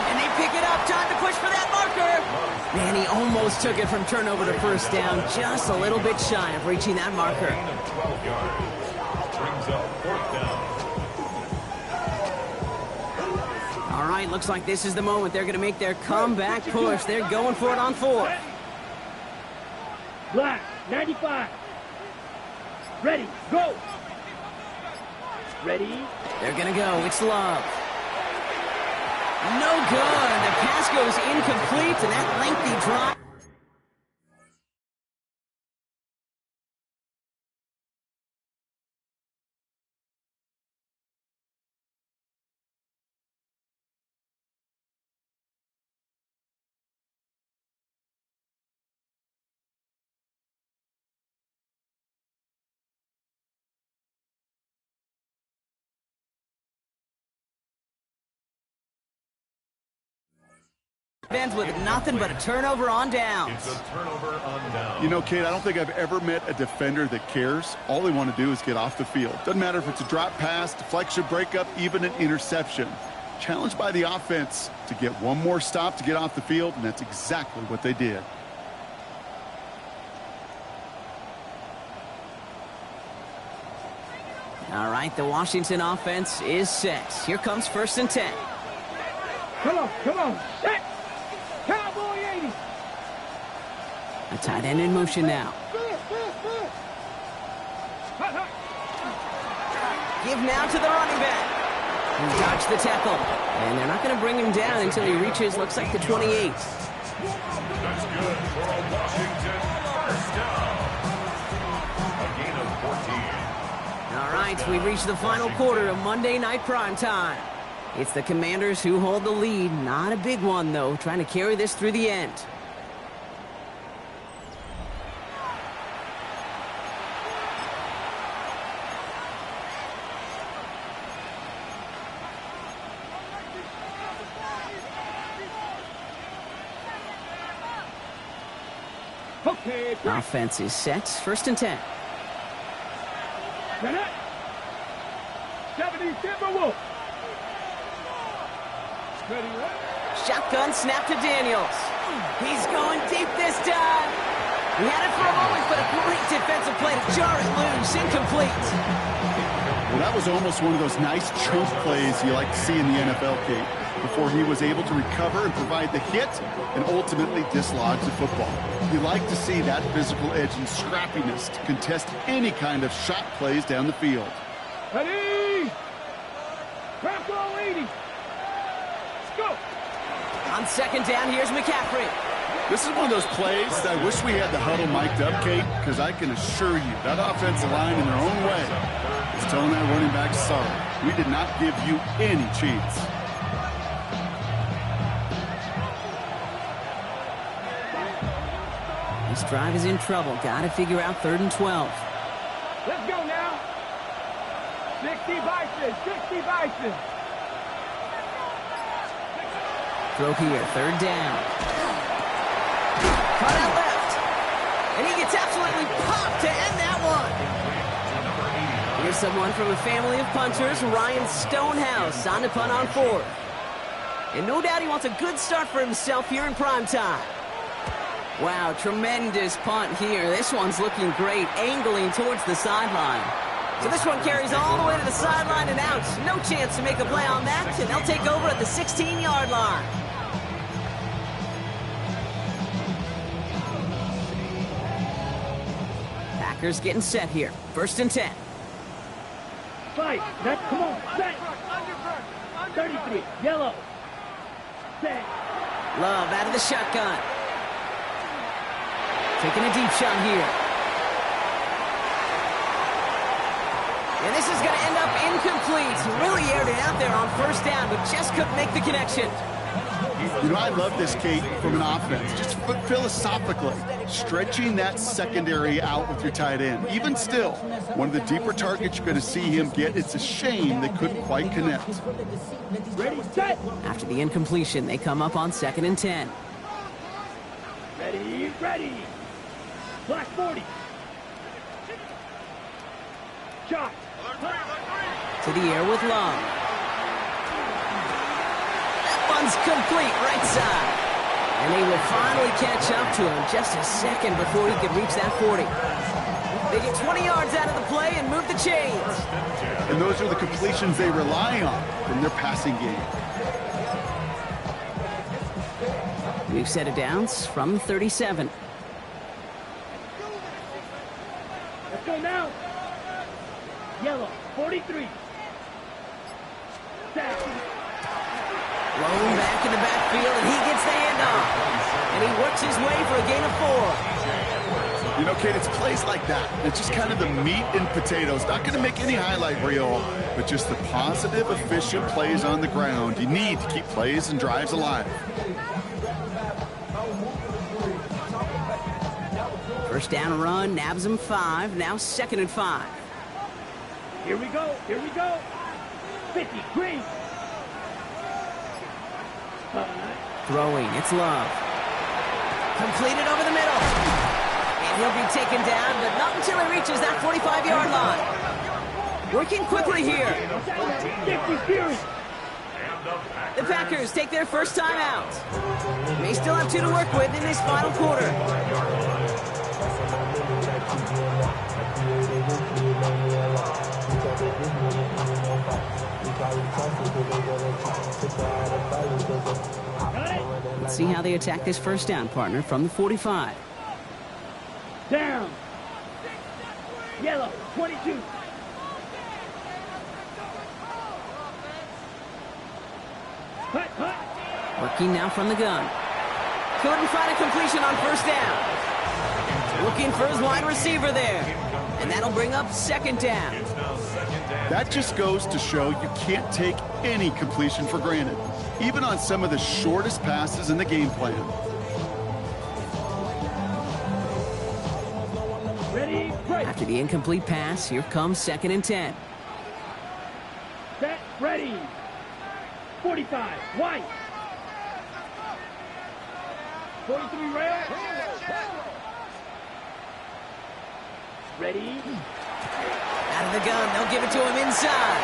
And they pick it up. Time to push for that marker. Man, he almost took it from turnover to 1st down. Just a little bit shy of reaching that marker. 12 yards. Brings up 4th down. All right, looks like this is the moment. They're going to make their comeback push. They're going for it on 4th. Black, 95. Ready, go. Ready. They're going to go. It's Love. No good. The pass goes incomplete, and that lengthy drive. Ends with nothing but a turnover on downs. It's a turnover on downs. You know, Kate, I don't think I've ever met a defender that cares. All they want to do is get off the field. Doesn't matter if it's a drop pass, deflection, breakup, even an interception. Challenged by the offense to get one more stop to get off the field, and that's exactly what they did. All right, the Washington offense is set. Here comes 1st and 10. Come on, come on. Set. Cowboy 80. A tight end in motion now. Give now to the running back. He dodged the tackle. And they're not going to bring him down until he reaches, looks like, the 28. That's good for a Washington 1st down. A gain of 14. All right, we reach the final quarter of Monday Night Prime Time. It's the Commanders who hold the lead. Not a big one, though, trying to carry this through the end. Okay, Offense is set. 1st and 10. 70 Timberwolves. Ready, right? Shotgun snap to Daniels. He's going deep this time. He had it for a moment, but a great defensive play to jar it loose. Incomplete. Well, that was almost one of those nice chunk plays you like to see in the NFL, Kate, before he was able to recover and provide the hit and ultimately dislodge the football. You like to see that physical edge and scrappiness to contest any kind of shot plays down the field. Ready? Bronco 80. Let's go. On 2nd down, here's McCaffrey. This is one of those plays that I wish we had the huddle mic'd up, Kate, because I can assure you that offensive line in their own way is telling that running back, sorry, we did not give you any chance. This drive is in trouble. Got to figure out 3rd and 12. Let's go now. 60 Bison, 60 Bison. Throw here, 3rd down. Cut out left. And he gets absolutely popped to end that one. Here's someone from a family of punters, Ryan Stonehouse, on to punt on 4th. And no doubt he wants a good start for himself here in prime time. Wow, tremendous punt here. This one's looking great, angling towards the sideline. So this one carries all the way to the sideline and out. No chance to make a play on that, and they'll take over at the 16-yard line. Packers getting set here. 1st and 10. Fight. Come on. Set. 33. Yellow. Set. Love out of the shotgun. Taking a deep shot here. And this is going to end up incomplete. Really aired it out there on 1st down, but just couldn't make the connection. You know, I love this, Kate, from an offense. Just philosophically, stretching that secondary out with your tight end. Even still, one of the deeper targets you're going to see him get. It's a shame they couldn't quite connect. Ready, set. After the incompletion, they come up on 2nd and 10. Ready. Black 40. Shot. To the air with Love. That one's complete, right side. And they will finally catch up to him just a second before he can reach that 40. They get 20 yards out of the play and move the chains. And those are the completions they rely on from their passing game. New set of downs from 37. Let's go now. Yellow, 43. Set. Blown back in the backfield, and he gets the handoff. And he works his way for a gain of 4. You know, Kate, it's plays like that. It's just kind of the meat and potatoes. Not going to make any highlight reel, but just the positive, efficient plays on the ground. You need to keep plays and drives alive. 1st down run, nabs him 5. Now 2nd and 5. Here we go. 50, green. Throwing, it's Love. Completed over the middle. And he'll be taken down, but not until he reaches that 45-yard line. Working quickly here. 50, Fury. The Packers take their 1st time out. They still have 2 to work with in this final quarter. Let's see how they attack this 1st down, partner, from the 45. Down. Yellow, 22. Hut. Working now from the gun. Couldn't find a completion on 1st down. Looking for his wide receiver there. And that'll bring up 2nd down. That just goes to show you can't take any completion for granted, even on some of the shortest passes in the game plan. Ready, break. After the incomplete pass, here comes 2nd and 10. Set, ready. 45, white. 43 rail. Ready. Out of the gun, they'll give it to him inside.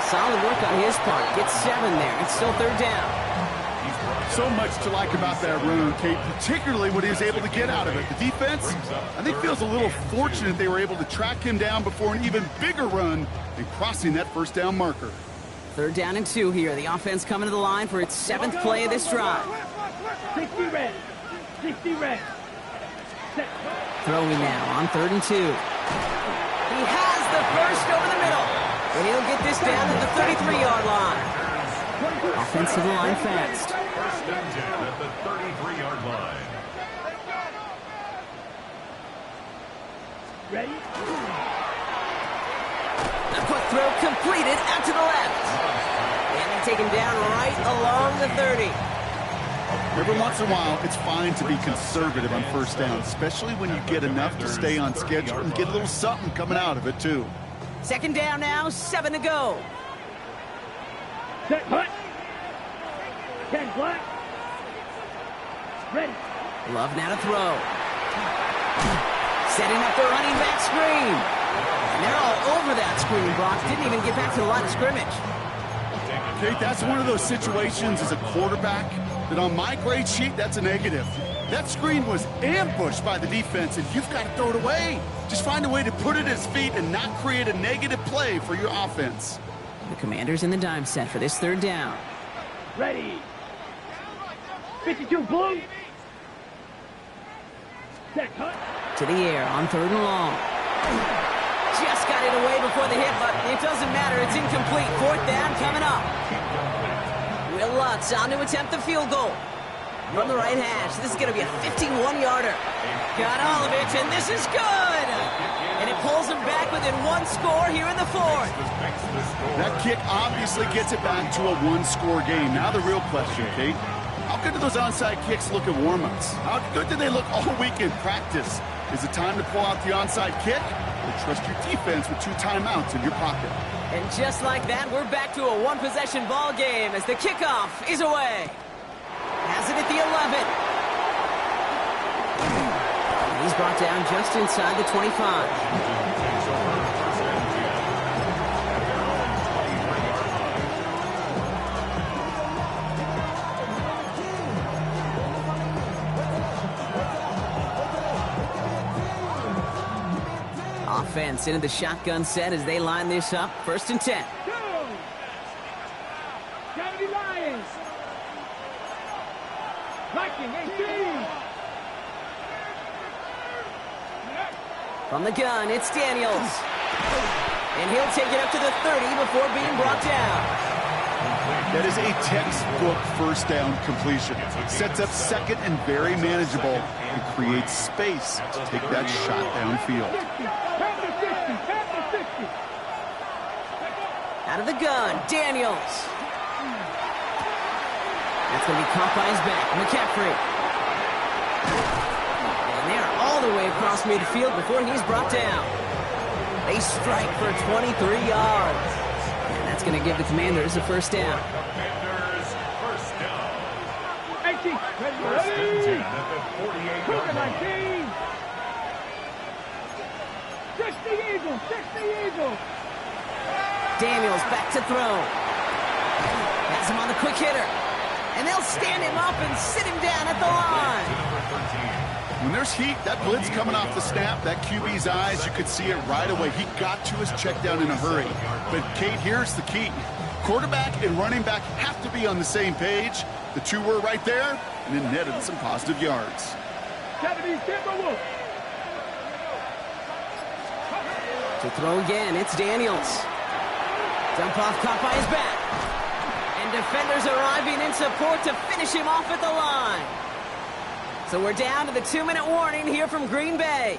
Solid work on his part. Gets 7 there. It's still 3rd down. So much to like about that run, Kate, particularly what he was able to get out of it. The defense, I think, feels a little fortunate they were able to track him down before an even bigger run and crossing that 1st down marker. 3rd down and 2 here. The offense coming to the line for its 7th play of this drive. 60 red. 60 red. Set. Throwing now on 3rd and 2. He has the 1st over the middle. And he'll get this down at the 33-yard line. Offense to the line fast. 1st and 10 at the 33-yard line. Ready. A quick throw completed out to the left. And they're taken down right along the 30. Every once in a while, it's fine to be conservative on 1st down, especially when you get enough to stay on schedule and get a little something coming out of it, too. 2nd down now, 7 to go. Set, hut. 10 black. Ready. Love now to throw. Setting up the running back screen. And they're all over that screen, Brock. Didn't even get back to the line of scrimmage. Kate, that's one of those situations as a quarterback that on my grade sheet, that's a negative. That screen was ambushed by the defense, and you've got to throw it away. Just find a way to put it at his feet and not create a negative play for your offense. The Commanders in the dime set for this third down. Ready. 52 blue. Set cut. To the air on third and long. Just got it away before the hit, but it doesn't matter. It's incomplete. Fourth down coming up. Will Lutz on to attempt the field goal. From the right hash. This is going to be a 51-yarder. Got Olovich, and this is good! And it pulls them back within one score here in the fourth. That kick obviously gets it back to a one-score game. Now the real question, Kate, how good do those onside kicks look at warm-ups? How good do they look all week in practice? Is it time to pull out the onside kick? Or trust your defense with 2 timeouts in your pocket? And just like that, we're back to a one-possession ball game as the kickoff is away. Has it at the 11. And he's brought down just inside the 25. Offense into the shotgun set as they line this up. First and 10. Go. 70 Lions. Viking 18. From the gun, it's Daniels. And he'll take it up to the 30 before being brought down. That is a textbook first down completion. Sets up second and very manageable and creates space to take that shot downfield. Out of the gun, Daniels. That's going to be caught by his back, McCaffrey. And they're all the way across midfield before he's brought down. They strike for 23 yards. And that's going to give the Commanders a first down. Commanders first down. 18. First and 10 at the 48-yard line. 19. 60 Eagles. 60 Eagles. Daniels back to throw. Has him on the quick hitter. And they'll stand him up and sit him down at the line. When there's heat, that blitz coming off the snap, that QB's eyes, you could see it right away. He got to his check down in a hurry. But, Kate, here's the key. Quarterback and running back have to be on the same page. The two were right there, and it netted some positive yards. 70 Timberwolves. To throw again, it's Daniels. Dump off caught by his back. And defenders arriving in support to finish him off at the line. So we're down to the 2-minute warning here from Green Bay.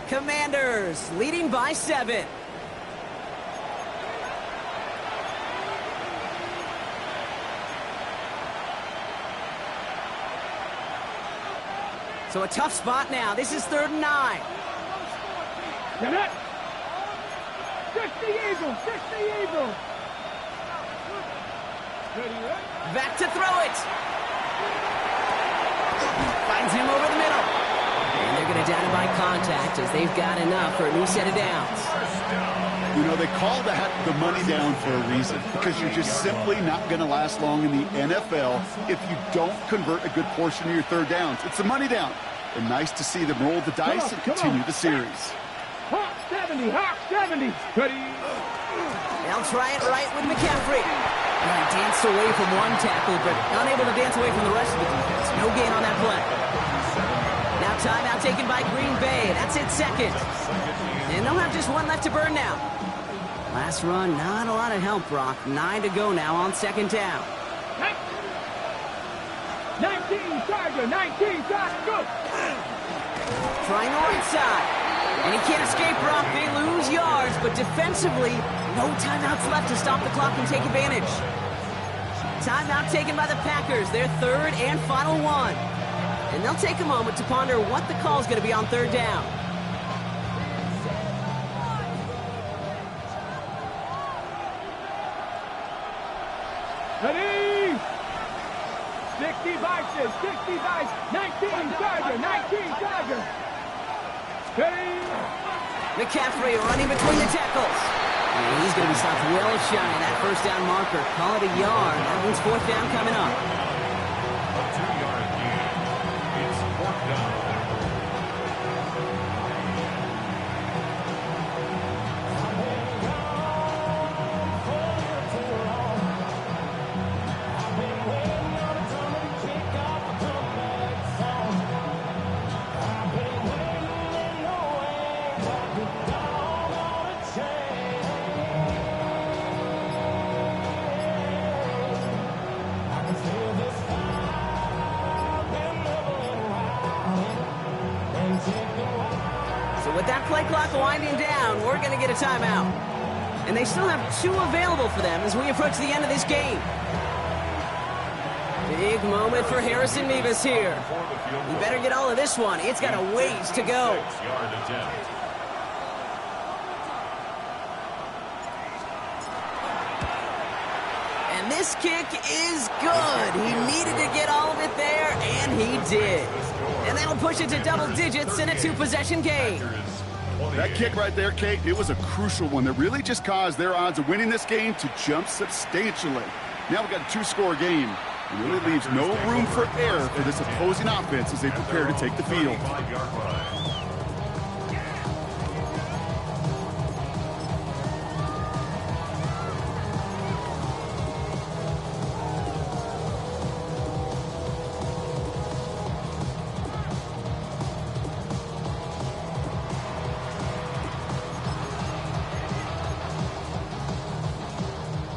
Commanders leading by 7. So a tough spot now. This is 3rd and 9. Get it. 60 Eagles. 60 Eagles. Back to throw it. Finds him over the middle. And they're going to down him by contact as they've got enough for a new set of downs. You know, they call that the money down for a reason, because you're just simply not going to last long in the NFL if you don't convert a good portion of your third downs. It's a money down. And nice to see them roll the dice and continue the series. Hawk 70. Hawk 70. Ready. They'll try it right with McCaffrey. And he danced away from one tackle, but unable to dance away from the rest of the defense. No gain on that play. Now timeout taken by Green Bay. That's it, second. And they'll have just one left to burn now. Last run, not a lot of help, Brock. 9 to go now on 2nd down. 19 Charger. 19 Charger. Go. Trying the right side. And he can't escape, Brock. They lose yards, but defensively, no timeouts left to stop the clock and take advantage. Timeout taken by the Packers, their 3rd and final one. And they'll take a moment to ponder what the call is going to be on 3rd down. Ready. 60 Vices. 60 Vices. 19 Charger. 19 Charger. Ready. McCaffrey running between the tackles. And he's going to be stopped well shy of that first down marker. Call it a yard. That means fourth down coming up. A 2-yard gain. It's fourth down. With that play clock winding down, we're going to get a timeout. And they still have 2 available for them as we approach the end of this game. Big moment for Harrison Mevis here. You better get all of this one. It's got a ways to go. 6-yard attempt. And this kick is good. He needed to get all of it there, and he did. And that'll push it to double digits in a 2-possession game. That kick right there, Kate, it was a crucial one that really just caused their odds of winning this game to jump substantially. Now we've got a 2-score game. It really leaves no room for error for this opposing offense as they prepare to take the field. 5-yard line.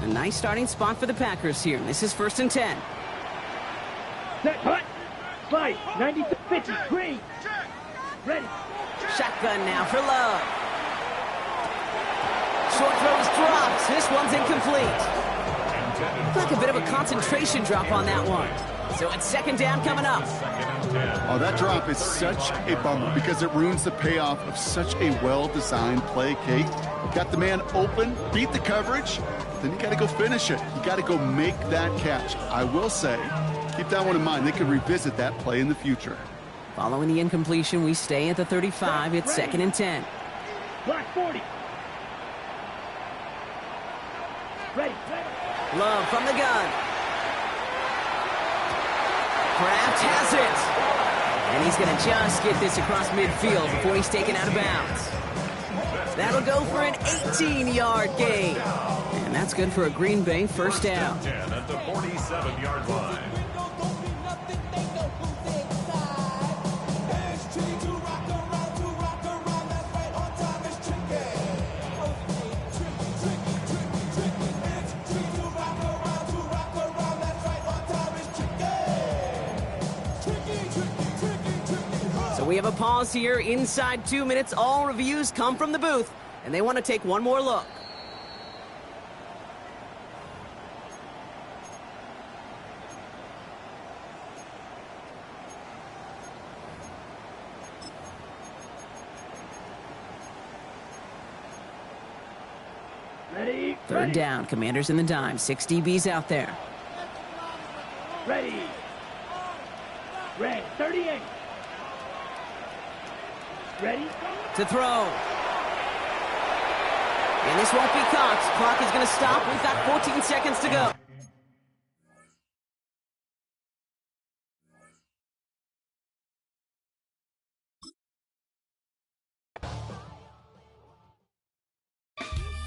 A nice starting spot for the Packers here. This is 1st and 10. Set, hut. Slide. 90 to 50. Green. Ready. Shotgun now for Love. Short throws drops. This one's incomplete. Looks like a bit of a concentration drop on that one. So it's 2nd down coming up. Oh, that drop is such a bummer because it ruins the payoff of such a well-designed play, Kate. Got the man open, beat the coverage, then you got to go finish it. You got to go make that catch. I will say, keep that one in mind. They could revisit that play in the future. Following the incompletion, we stay at the 35. It's 2nd and 10. Block 40. Ready. Love from the gun. Kraft has it. And he's going to just get this across midfield before he's taken out of bounds. That'll go for an 18-yard gain. And that's good for a Green Bay first down. 10 at the 47-yard line. We have a pause here inside 2 minutes. All reviews come from the booth, and they want to take one more look. Ready. 3rd down. Commanders in the dime. 6 DBs out there. Ready. Red. 38. Ready? To throw. And this won't be caught. Clock is going to stop. We've got 14 seconds to go.